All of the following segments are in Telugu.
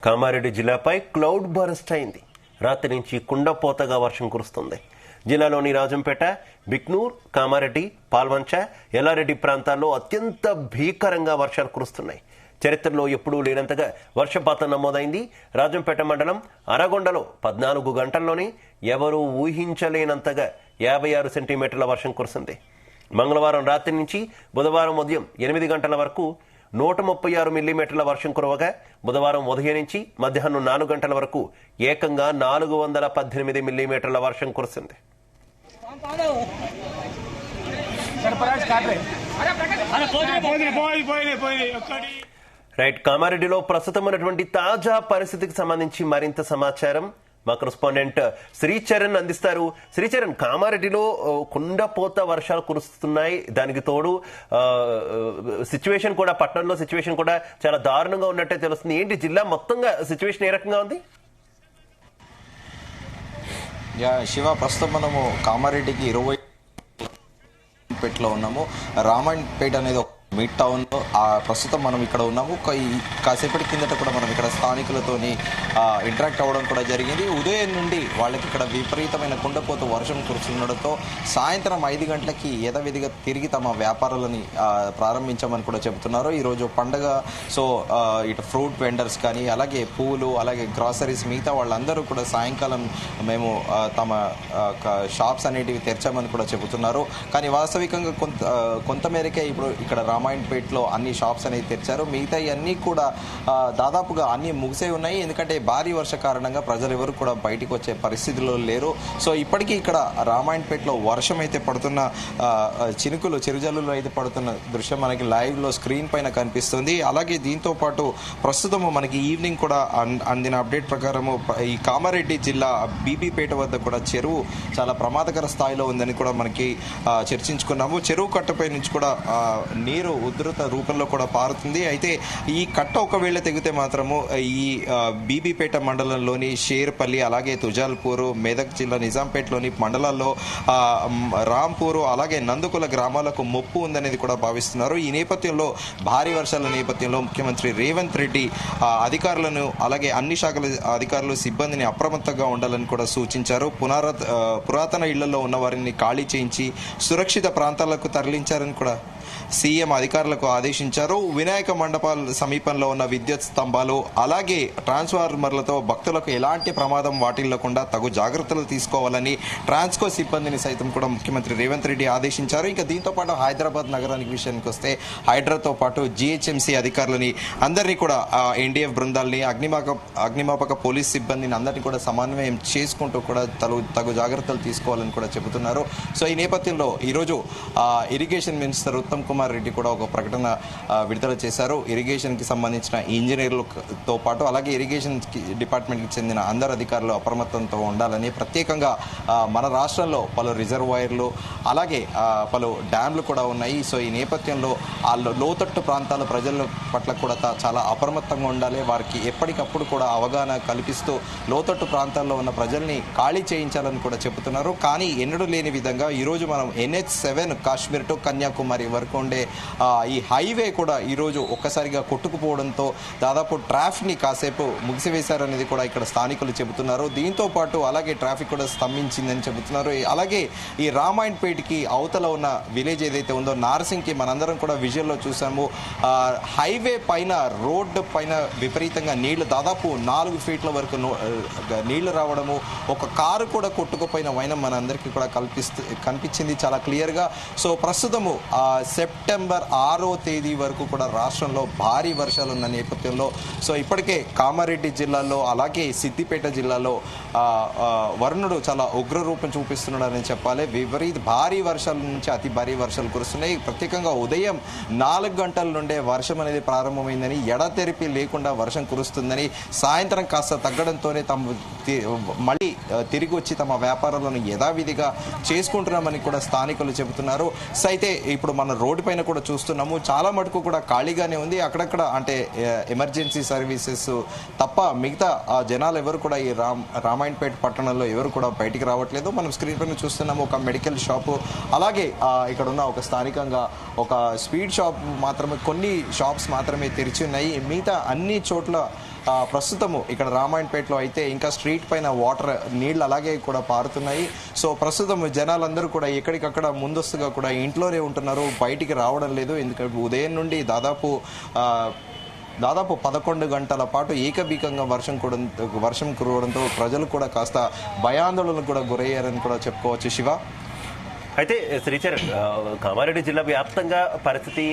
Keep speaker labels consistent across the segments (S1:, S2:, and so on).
S1: కామారెడ్డి జిల్లాపై క్లౌడ్ బరస్ట్ అయింది. రాత్రి నుంచి కుండపోతగా వర్షం కురుస్తుంది. జిల్లాలోని రాజంపేట, బిక్నూర్, కామారెడ్డి, పాల్వంచ, ఎల్లారెడ్డి ప్రాంతాల్లో అత్యంత భీకరంగా వర్షాలు కురుస్తున్నాయి. చరిత్రలో ఎప్పుడూ లేనంతగా వర్షపాతం నమోదైంది. రాజంపేట మండలం అరగొండలో 14 గంటల్లోనే ఎవరూ ఊహించలేనంతగా 56 సెంటీమీటర్ల వర్షం కురిసింది. మంగళవారం రాత్రి నుంచి బుధవారం ఉదయం 8 గంటల వరకు 136 మిల్లీమీటర్ల వర్షం కురవగా, బుధవారం ఉదయం నుంచి మధ్యాహ్నం 4 గంటల వరకు ఏకంగా 418 మిల్లీమీటర్ల వర్షం కురిసింది. రైట్, కామారెడ్డిలో ప్రస్తుతం ఉన్నటువంటి తాజా పరిస్థితికి సంబంధించి మరింత సమాచారం మా కరెస్పాండెంట్ శ్రీచరణ్ అందిస్తారు. శ్రీచరణ్, కామారెడ్డిలో కుండపోత వర్షాలు కురుస్తున్నాయి. దానికి తోడు సిచ్యువేషన్ కూడా, పట్టణంలో సిచ్యువేషన్ కూడా చాలా దారుణంగా ఉన్నట్టే తెలుస్తుంది. ఏంటి జిల్లా మొత్తంగా సిచ్యువేషన్ ఏ రకంగా ఉంది?
S2: శివ, ప్రస్తుతం మనము కామారెడ్డికి 20 పేటలో ఉన్నాము. రామాయణపేట అనేది మిడ్ టౌన్ లో ప్రస్తుతం మనం ఇక్కడ ఉన్నాము. కాసేపటి కిందట కూడా మనం ఇక్కడ స్థానికులతోని ఇంటరాక్ట్ అవ్వడం కూడా జరిగింది. ఉదయం నుండి వాళ్ళకి ఇక్కడ విపరీతమైన కుండపోత వర్షం కురుస్తుండడంతో సాయంత్రం 5 గంటలకి యథావిధిగా తిరిగి తమ వ్యాపారాలని ప్రారంభించామని కూడా చెబుతున్నారు. ఈరోజు పండగ, సో ఇటు ఫ్రూట్ వెండర్స్ కానీ, అలాగే పూలు, అలాగే గ్రాసరీస్, మిగతా వాళ్ళందరూ కూడా సాయంకాలం మేము తమ షాప్స్ అనేటివి తెరిచామని కూడా చెబుతున్నారు. కానీ వాస్తవికంగా కొంత మేరకే ఇప్పుడు ఇక్కడ రామాయణపేటలో అన్ని షాప్స్ అనేవి తెరిచారు. మిగతా అన్ని కూడా దాదాపుగా అన్ని ముగిసే ఉన్నాయి. ఎందుకంటే భారీ వర్ష కారణంగా ప్రజలు ఎవరు కూడా బయటికి వచ్చే పరిస్థితిలో లేరు. సో ఇప్పటికీ ఇక్కడ రామాయణపేటలో వర్షం అయితే పడుతున్న చినుకులు, చిరుజల్లులు అయితే పడుతున్న దృశ్యం మనకి లైవ్ లో స్క్రీన్ పైన కనిపిస్తుంది. అలాగే దీంతో పాటు ప్రస్తుతము మనకి ఈవినింగ్ కూడా అందిన అప్డేట్ ప్రకారము ఈ కామారెడ్డి జిల్లా బీబీపేట వద్ద కూడా చెరువు చాలా ప్రమాదకర స్థాయిలో ఉందని కూడా మనకి చర్చించుకున్నాము. చెరువు కట్టపై నుంచి కూడా నీరు ఉధృత రూపంలో కూడా పారుతుంది. అయితే ఈ కట్ట ఒకవేళ తెగితే మాత్రము ఈ బీబీపేట మండలంలోని షేర్పల్లి, అలాగే తుజాల్పూరు, మెదక్ జిల్లా నిజాంపేటలోని మండలాల్లో రాంపూరు, అలాగే నందుకుల గ్రామాలకు ముప్పు ఉందనేది కూడా భావిస్తున్నారు. ఈ నేపథ్యంలో భారీ వర్షాల నేపథ్యంలో ముఖ్యమంత్రి రేవంత్ రెడ్డి అధికారులను, అలాగే అన్ని శాఖల అధికారులు, సిబ్బందిని అప్రమత్తంగా ఉండాలని కూడా సూచించారు. పురాతన ఇళ్లలో ఉన్న వారిని ఖాళీ చేయించి సురక్షిత ప్రాంతాలకు తరలించారని కూడా సీఎం అధికారులకు ఆదేశించారు. వినాయక మండపాల సమీపంలో ఉన్న విద్యుత్ స్తంభాలు, అలాగే ట్రాన్స్ఫార్మర్లతో భక్తులకు ఎలాంటి ప్రమాదం వాటిల్లకుండా తగు జాగ్రత్తలు తీసుకోవాలని ట్రాన్స్కో సిబ్బందిని సైతం కూడా ముఖ్యమంత్రి రేవంత్ రెడ్డి ఆదేశించారు. ఇంకా దీంతో పాటు హైదరాబాద్ నగరానికి విషయానికి వస్తే హైడ్రాతో పాటు జీహెచ్ఎంసీ అధికారులని అందరినీ కూడా, ఎన్డీఎఫ్ బృందాలని, అగ్నిమాపక పోలీస్ సిబ్బందిని అందరినీ కూడా సమన్వయం చేసుకుంటూ కూడా తగు జాగ్రత్తలు తీసుకోవాలని కూడా చెబుతున్నారు. సో ఈ నేపథ్యంలో ఈరోజు ఇరిగేషన్ మినిస్టర్ ఉత్తమ్ కుమార్ రెడ్డి కూడా ఒక ప్రకటన విడుదల చేశారు. ఇరిగేషన్ కి సంబంధించిన ఇంజనీర్లతో పాటు అలాగే ఇరిగేషన్ డిపార్ట్మెంట్ కి చెందిన అందరు అధికారులు అప్రమత్తంతో ఉండాలని, ప్రత్యేకంగా మన రాష్ట్రంలో పలు రిజర్వాయర్లు, అలాగే పలు డ్యాంలు కూడా ఉన్నాయి. సో ఈ నేపథ్యంలో ఆ లోతట్టు ప్రాంతాల ప్రజల పట్ల కూడా చాలా అప్రమత్తంగా ఉండాలి. వారికి ఎప్పటికప్పుడు కూడా అవగాహన కల్పిస్తూ లోతట్టు ప్రాంతాల్లో ఉన్న ప్రజల్ని ఖాళీ చేయించాలని కూడా చెబుతున్నారు. కానీ ఎన్నడూ లేని విధంగా ఈరోజు మనం NH7 కాశ్మీర్ టు కన్యాకుమారి వరకు ఉండే ఈ హైవే కూడా ఈరోజు ఒక్కసారిగా కొట్టుకుపోవడంతో దాదాపు ట్రాఫిక్ ని కాసేపు ముగిసివేశారనేది కూడా ఇక్కడ స్థానికులు చెబుతున్నారు. దీంతో పాటు అలాగే ట్రాఫిక్ కూడా స్తంభించిందని చెబుతున్నారు. అలాగే ఈ రామాయణపేటకి అవతల ఉన్న విలేజ్ ఏదైతే ఉందో నార్సింగ్కి మనందరం కూడా విజువల్లో చూసాము. హైవే పైన, రోడ్డు పైన విపరీతంగా నీళ్లు, దాదాపు 4 ఫీట్ల వరకు నీళ్లు రావడము, ఒక కారు కూడా కొట్టుకుపోయిన వైనం మనందరికీ కూడా కనిపించింది చాలా క్లియర్ గా. సో ప్రస్తుతము సెప్టెంబర్ 6వ తేదీ వరకు కూడా రాష్ట్రంలో భారీ వర్షాలు ఉన్న నేపథ్యంలో, సో ఇప్పటికే కామారెడ్డి జిల్లాలో, అలాగే సిద్దిపేట జిల్లాలో వరుణుడు చాలా ఉగ్ర రూపం చూపిస్తున్నాడని చెప్పాలి. భారీ వర్షాల నుంచి అతి భారీ వర్షాలు కురుస్తున్నాయి. ప్రత్యేకంగా ఉదయం 4 గంటల నుండే వర్షం అనేది ప్రారంభమైందని, ఎడతెరిపి లేకుండా వర్షం కురుస్తుందని, సాయంత్రం కాస్త తగ్గడంతోనే మళ్ళీ తిరిగి వచ్చి తమ వ్యాపారాలను యథావిధిగా చేసుకుంటున్నామని కూడా స్థానికులు చెబుతున్నారు. సో అయితే ఇప్పుడు మన రోడ్డు పైన కూడా చూస్తున్నాము, చాలా మటుకు కూడా ఖాళీగానే ఉంది. అక్కడక్కడ అంటే ఎమర్జెన్సీ సర్వీసెస్ తప్ప మిగతా జనాలు ఎవరు కూడా ఈ రామాయణపేట పట్టణంలో ఎవరు కూడా బయటికి రావట్లేదు. మనం స్క్రీన్ పైన చూస్తున్నాము ఒక మెడికల్ షాపు, అలాగే ఇక్కడ ఉన్న ఒక స్థానికంగా ఒక స్వీట్ షాప్ మాత్రమే, కొన్ని షాప్స్ మాత్రమే తెరిచి ఉన్నాయి. మిగతా అన్ని చోట్ల ప్రస్తుతము ఇక్కడ రామాయణపేటలో అయితే ఇంకా స్ట్రీట్ పైన వాటర్ నీళ్లు అలాగే కూడా పారుతున్నాయి. సో ప్రస్తుతం జనాలందరూ కూడా ఎక్కడికక్కడ ముందస్తుగా కూడా ఇంట్లోనే ఉంటున్నారు, బయటికి రావడం లేదు. ఎందుకంటే ఉదయం నుండి దాదాపు 11 గంటల పాటు ఏకబీకంగా వర్షం కురవడంతో ప్రజలు కూడా కాస్త భయాందోళనకు కూడా గురయ్యారని కూడా చెప్పుకోవచ్చు. శివ,
S1: అయితే శ్రీచర్, కామారెడ్డి జిల్లా వ్యాప్తంగా పరిస్థితి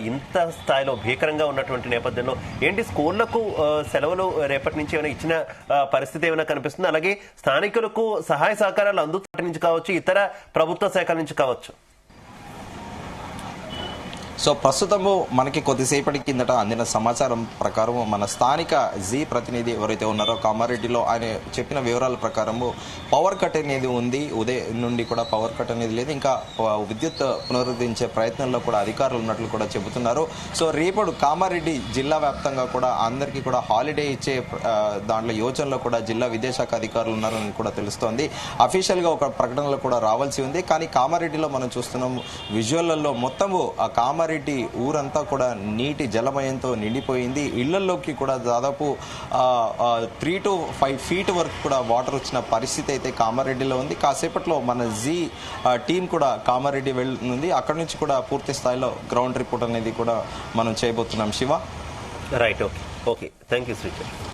S1: ఇంత స్థాయిలో భీకరంగా ఉన్నటువంటి నేపథ్యంలో ఏంటి స్కూళ్లకు సెలవులు రేపటి నుంచి ఏమైనా ఇచ్చిన పరిస్థితి ఏమైనా కనిపిస్తుంది? అలాగే స్థానికులకు సహాయ సహకారాలు అందుబాటు నుంచి కావచ్చు, ఇతర ప్రభుత్వ శాఖల నుంచి కావచ్చు.
S2: సో ప్రస్తుతము మనకి కొద్దిసేపటి కిందట అందిన సమాచారం ప్రకారం మన స్థానిక జీ ప్రతినిధి ఎవరైతే ఉన్నారో కామారెడ్డిలో ఆయన చెప్పిన వివరాల ప్రకారము పవర్ కట్ అనేది ఉంది. ఉదయం నుండి కూడా పవర్ కట్ అనేది లేదు. ఇంకా విద్యుత్ పునరుద్ధరించే ప్రయత్నంలో కూడా అధికారులు ఉన్నట్లు కూడా చెబుతున్నారు. సో రేపటి కామారెడ్డి జిల్లా వ్యాప్తంగా కూడా అందరికీ కూడా హాలిడే ఇచ్చే దాంట్లో యోచనలో కూడా జిల్లా విద్యాశాఖ అధికారులు ఉన్నారని కూడా తెలుస్తోంది. అఫీషియల్ గా ఒక ప్రకటనలో కూడా రావాల్సి ఉంది. కానీ కామారెడ్డిలో మనం చూస్తున్నాం విజువల్లో మొత్తము ఆ కామారెడ్డి ఊరంతా కూడా నీటి జలమయంతో నిండిపోయింది. ఇళ్లలోకి కూడా దాదాపు 3 to 5 feet వరకు కూడా వాటర్ వచ్చిన పరిస్థితి అయితే కామారెడ్డిలో ఉంది. కాసేపట్లో మన జీ టీం కూడా కామారెడ్డి వెళ్ళనుంది. అక్కడి నుంచి కూడా పూర్తి స్థాయిలో గ్రౌండ్ రిపోర్ట్ అనేది కూడా మనం చేయబోతున్నాం. Shiva,
S1: right, okay, thank you శ్రీచర్.